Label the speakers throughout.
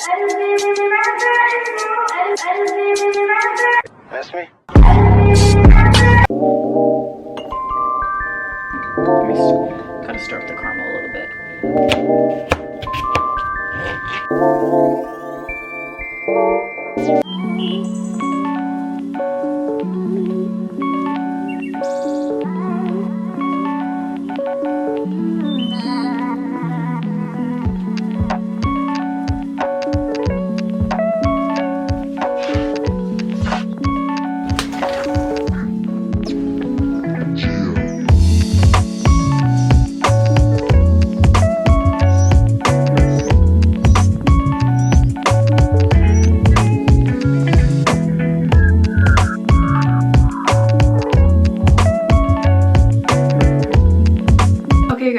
Speaker 1: That's me.
Speaker 2: Let me kind of stir up the caramel a little bit.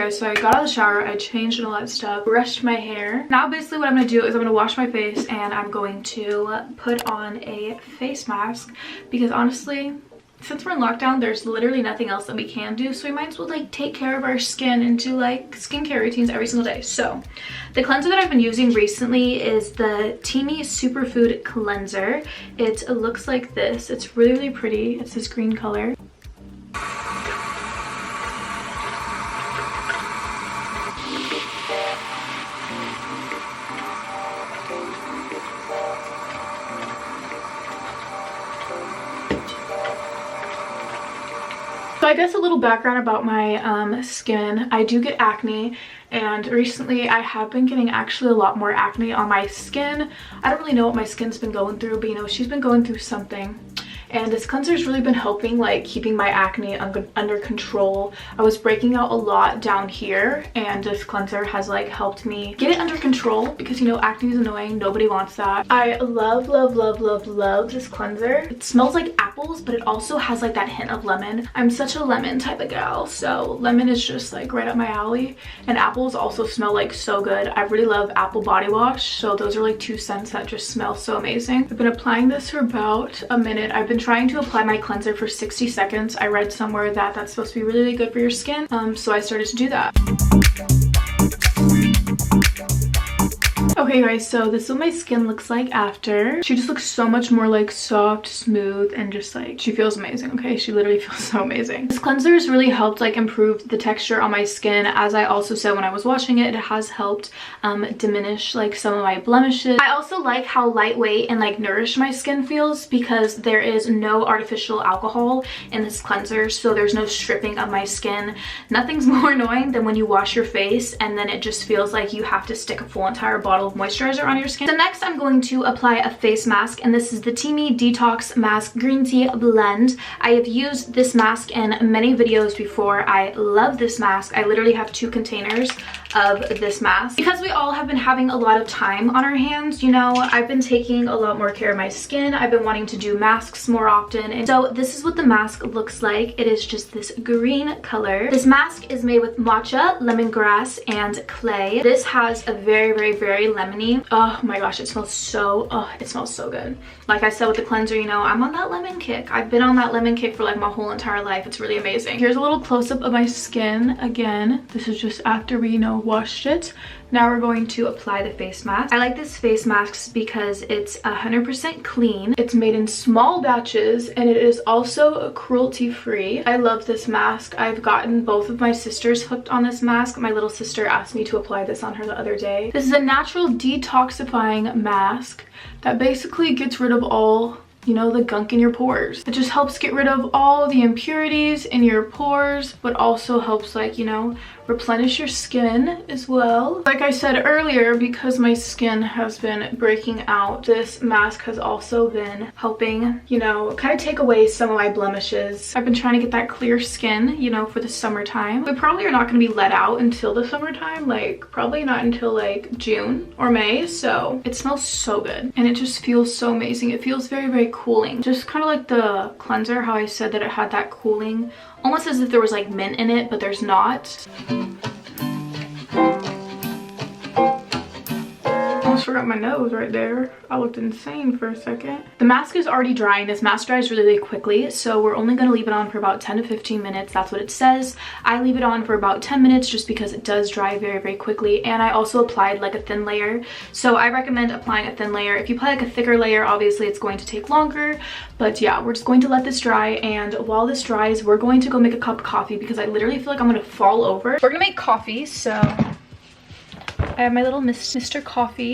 Speaker 2: So I got out of the shower, I changed and all that stuff, brushed my hair. Now basically what I'm gonna do is I'm gonna wash my face and I'm going to put on a face mask because honestly, since we're in lockdown, there's literally nothing else that we can do, so we might as well like take care of our skin and do like skincare routines every single day. So the cleanser that I've been using recently is the Teamy Superfood Cleanser. It looks like this. It's really, really pretty. It's this green color. So I guess a little background about my skin. I do get acne, and recently I have been getting actually a lot more acne on my skin. I don't really know what my skin's been going through, but you know, she's been going through something. And this cleanser has really been helping, like keeping my acne under control. I was breaking out a lot down here, and this cleanser has like helped me get it under control because you know acne is annoying. Nobody wants that. I love, love, love, love, love this cleanser. It smells like apples, but it also has like that hint of lemon. I'm such a lemon type of gal, so lemon is just like right up my alley. And apples also smell like so good. I really love apple body wash, so those are like two scents that just smell so amazing. I've been applying this for about a minute. I've been trying to apply my cleanser for 60 seconds. I read somewhere that that's supposed to be really, really good for your skin, so I started to do that. Okay guys, so this is what my skin looks like after. She just looks so much more like soft, smooth, and just like, she feels amazing, okay? She literally feels so amazing. This cleanser has really helped like improve the texture on my skin. As I also said when I was washing it, it has helped diminish like some of my blemishes. I also like how lightweight and like nourished my skin feels because there is no artificial alcohol in this cleanser, so there's no stripping of my skin. Nothing's more annoying than when you wash your face and then it just feels like you have to stick a full entire bottle of moisturizer on your skin. So next I'm going to apply a face mask, and this is the Teamy Detox Mask Green Tea Blend. I have used this mask in many videos before. I love this mask. I literally have 2 containers of this mask because we all have been having a lot of time on our hands. You know, I've been taking a lot more care of my skin. I've been wanting to do masks more often, and so this is what the mask looks like. It is just this green color. This mask is made with matcha, lemongrass, and clay. This has a very, very, very lemony. Oh my gosh, it smells so, oh, it smells so good. Like I said with the cleanser, you know, I'm on that lemon kick. I've been on that lemon kick for like my whole entire life. It's really amazing. Here's a little close-up of my skin again. This is just after we, you know, washed it. Now we're going to apply the face mask. I like this face mask because it's 100% clean. It's made in small batches and it is also cruelty-free. I love this mask. I've gotten both of my sisters hooked on this mask. My little sister asked me to apply this on her the other day. This is a natural detoxifying mask that basically gets rid of all, you know, the gunk in your pores. It just helps get rid of all the impurities in your pores, but also helps like, you know, replenish your skin as well. Like I said earlier, because my skin has been breaking out, this mask has also been helping, you know, kind of take away some of my blemishes. I've been trying to get that clear skin, you know, for the summertime. We probably are not going to be let out until the summertime, like probably not until like June or May, so it smells so good and it just feels so amazing. It feels very, very cooling. Just kind of like the cleanser, how I said that it had that cooling, almost as if there was like mint in it, but there's not. Oh almost forgot my nose right there. I looked insane for a second. The mask is already drying. This mask dries really, really quickly, so we're only going to leave it on for about 10 to 15 minutes. That's what it says. I leave it on for about 10 minutes just because it does dry very, very quickly, and I also applied like a thin layer, so I recommend applying a thin layer. If you apply like a thicker layer, obviously it's going to take longer, but yeah, we're just going to let this dry, and while this dries, we're going to go make a cup of coffee because I literally feel like I'm going to fall over. We're going to make coffee, so I have my little Mr. Coffee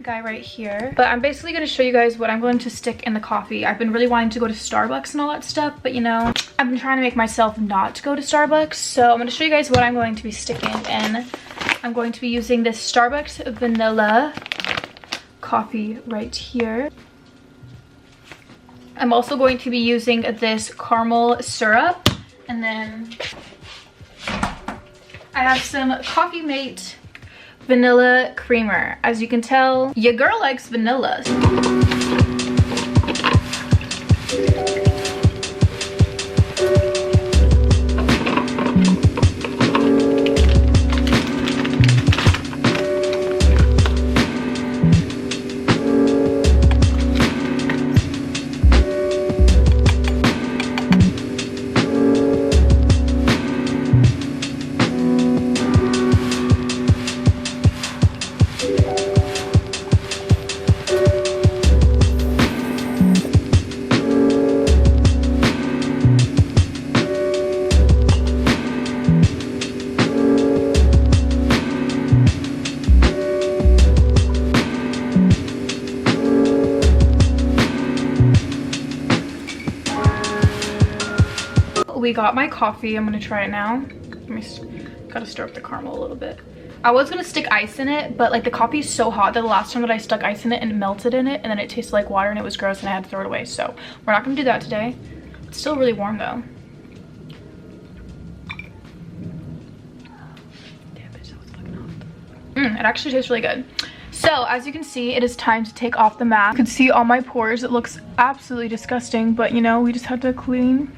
Speaker 2: guy right here, but I'm basically going to show you guys what I'm going to stick in the coffee. I've been really wanting to go to Starbucks and all that stuff, but you know, I've been trying to make myself not go to Starbucks, so I'm going to show you guys what I'm going to be sticking in. I'm going to be using this Starbucks vanilla coffee right here. I'm also going to be using this caramel syrup, and then I have some Coffee Mate vanilla creamer. As you can tell, your girl likes vanilla. We got my coffee. I'm gonna try it now. Gotta stir up the caramel a little bit. I was gonna stick ice in it, but like the coffee is so hot that the last time that I stuck ice in it and melted in it, and then it tasted like water and it was gross and I had to throw it away. So we're not gonna do that today. It's still really warm though. Damn it, it's fucking hot. It actually tastes really good. So as you can see, it is time to take off the mask. You can see all my pores. It looks absolutely disgusting, but you know, we just had to clean.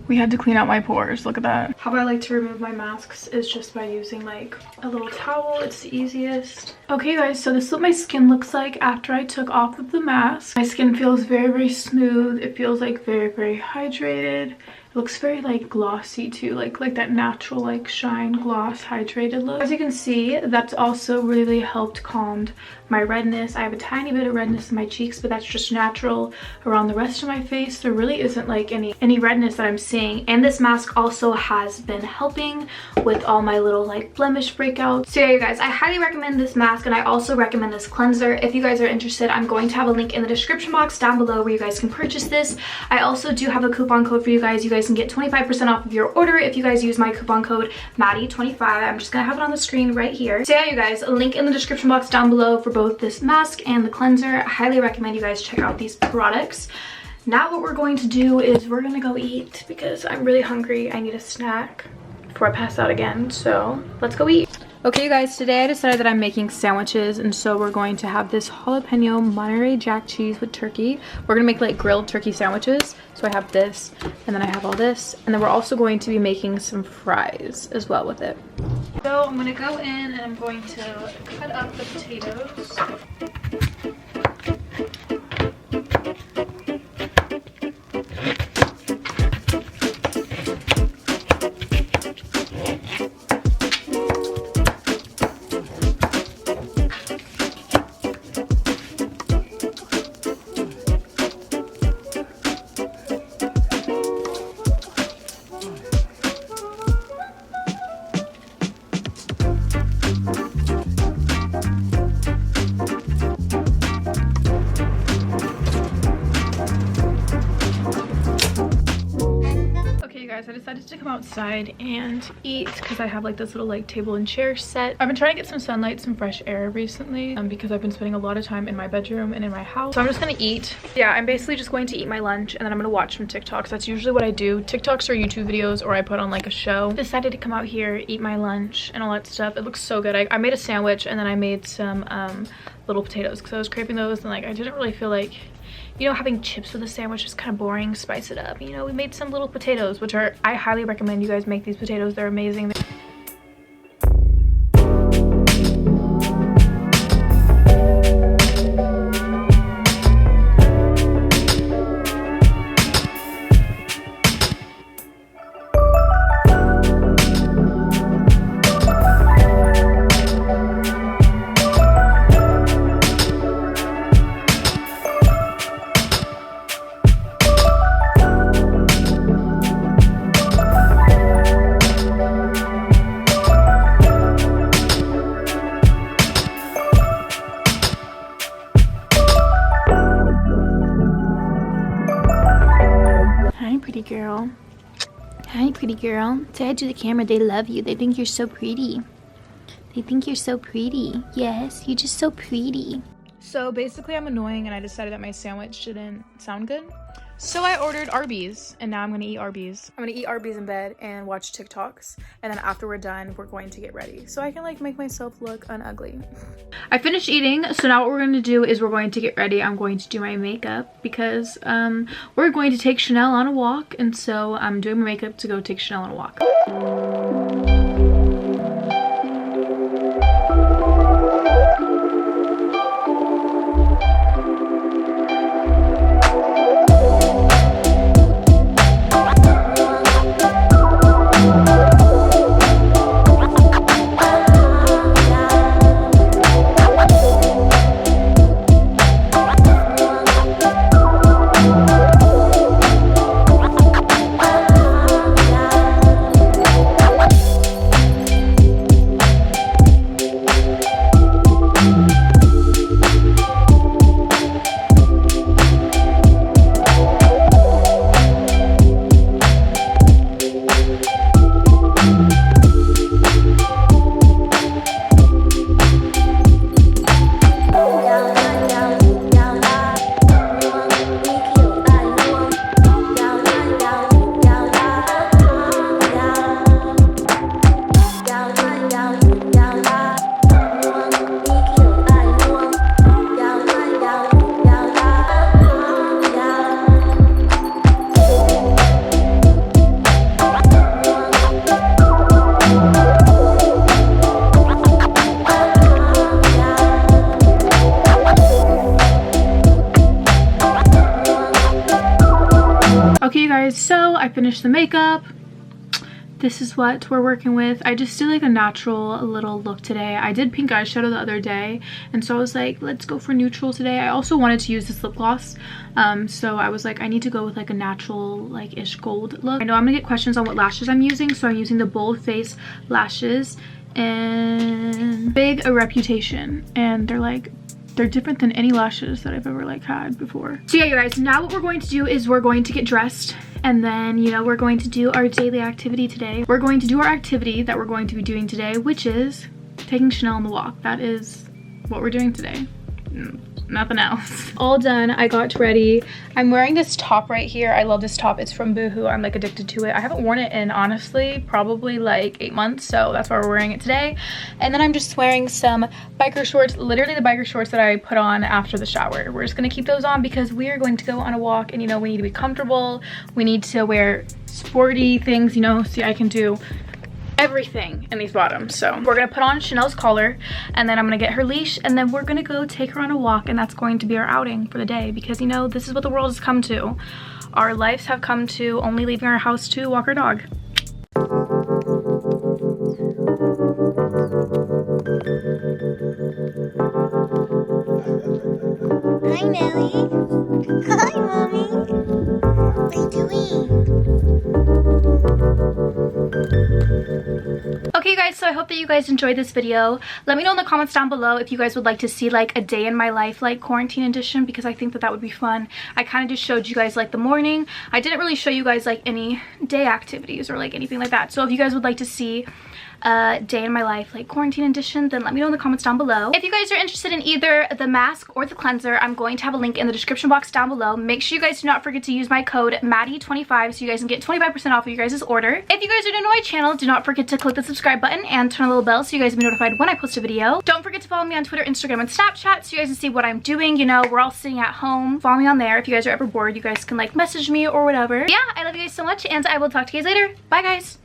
Speaker 2: We had to clean out my pores. Look at that. How I like to remove my masks is just by using like a little towel. It's the easiest. Okay guys, so this is what my skin looks like after I took off of the mask. My skin feels very, very smooth. It feels like very, very hydrated. It looks very like glossy too, like that natural like shine gloss hydrated look. As you can see, that's also really helped calm my redness. I have a tiny bit of redness in my cheeks, but that's just natural. Around the rest of my face, there really isn't like any redness that I'm seeing. And this mask also has been helping with all my little like blemish breakouts. So yeah, you guys, I highly recommend this mask, and I also recommend this cleanser. If you guys are interested, I'm going to have a link in the description box down below where you guys can purchase this. I also do have a coupon code for you guys. You guys can get 25% off of your order if you guys use my coupon code Madi25. I'm just gonna have it on the screen right here. So yeah, you guys, a link in the description box down below for both this mask and the cleanser. I highly recommend you guys check out these products. Now what we're going to do is we're gonna go eat because I'm really hungry. I need a snack before I pass out again, so let's go eat. Okay, you guys, today I decided that I'm making sandwiches, and so we're going to have this jalapeno Monterey Jack cheese with turkey. We're gonna make like grilled turkey sandwiches. So I have this, and then I have all this, and then we're also going to be making some fries as well with it. So I'm gonna go in and I'm going to cut up the potatoes. I decided to come outside and eat because I have like this little like table and chair set. I've been trying to get some sunlight, some fresh air recently because I've been spending a lot of time in my bedroom and in my house. So I'm just gonna eat. Yeah, I'm basically just going to eat my lunch and then I'm gonna watch some TikToks. That's usually what I do. TikToks or YouTube videos, or I put on like a show. Decided to come out here, eat my lunch and all that stuff. It looks so good. I made a sandwich and then I made some little potatoes because I was craving those, and like I didn't really feel like, you know, having chips with a sandwich is kind of boring. Spice it up. You know, we made some little potatoes, which are, I highly recommend you guys make these potatoes. They're amazing.
Speaker 3: girl. Hi, pretty girl. Say hi to the camera. They love you. They think you're so pretty. They think you're so pretty. Yes, you're just so pretty.
Speaker 2: So basically I'm annoying and I decided that my sandwich didn't sound good. So I ordered Arby's and now I'm gonna eat Arby's. I'm gonna eat Arby's in bed and watch TikToks. And then after we're done, we're going to get ready. So I can like make myself look unugly. I finished eating, so now what we're gonna do is we're going to get ready. I'm going to do my makeup because we're going to take Chanel on a walk. And so I'm doing my makeup to go take Chanel on a walk. Okay, you guys, so I finished the makeup. This is what we're working with. I just did like a natural little look today. I did pink eyeshadow the other day, and so I was like, let's go for neutral today. I also wanted to use this lip gloss, so I was like, I need to go with like a natural like ish gold look. I know I'm gonna get questions on what lashes I'm using, so I'm using the Bold Face lashes and Big a Reputation, and they're different than any lashes that I've ever like had before. So yeah, you guys, now what we're going to do is we're going to get dressed, and then, you know, we're going to do our daily activity today. We're going to do our activity that we're going to be doing today, which is taking Chanel on the walk. That is what we're doing today. Nothing else. All done. I got ready. I'm wearing this top right here. I love this top. It's from Boohoo. I'm like addicted to it. I haven't worn it in, honestly, probably like 8 months, so that's why we're wearing it today. And then I'm just wearing some biker shorts, literally the biker shorts that I put on after the shower. We're just gonna keep those on because we are going to go on a walk, and you know, we need to be comfortable. We need to wear sporty things, you know. See, I can do everything in these bottoms. So we're gonna put on Chanel's collar, and then I'm gonna get her leash, and then we're gonna go take her on a walk, and that's going to be our outing for the day, because you know, this is what the world has come to. Our lives have come to only leaving our house to walk our dog.
Speaker 4: Hi, Nelly. Hi, Mommy. What are you doing?
Speaker 2: Okay, guys, so I hope that you guys enjoyed this video. Let me know in the comments down below if you guys would like to see like a day in my life, like quarantine edition, because I think that that would be fun. I kind of just showed you guys like the morning. I didn't really show you guys like any day activities or like anything like that. So if you guys would like to see day in my life like quarantine edition, then let me know in the comments down below. If you guys are interested in either the mask or the cleanser, I'm going to have a link in the description box down below. Make sure you guys do not forget to use my code Madi25 so you guys can get 25% off of your guys' order. If you guys are new to my channel, do not forget to click the subscribe button and turn on the little bell so you guys will be notified when I post a video. Don't forget to follow me on Twitter, Instagram, and Snapchat so you guys can see what I'm doing. You know, we're all sitting at home. Follow me on there. If you guys are ever bored, you guys can like message me or whatever. Yeah, I love you guys so much, and I will talk to you guys later. Bye, guys.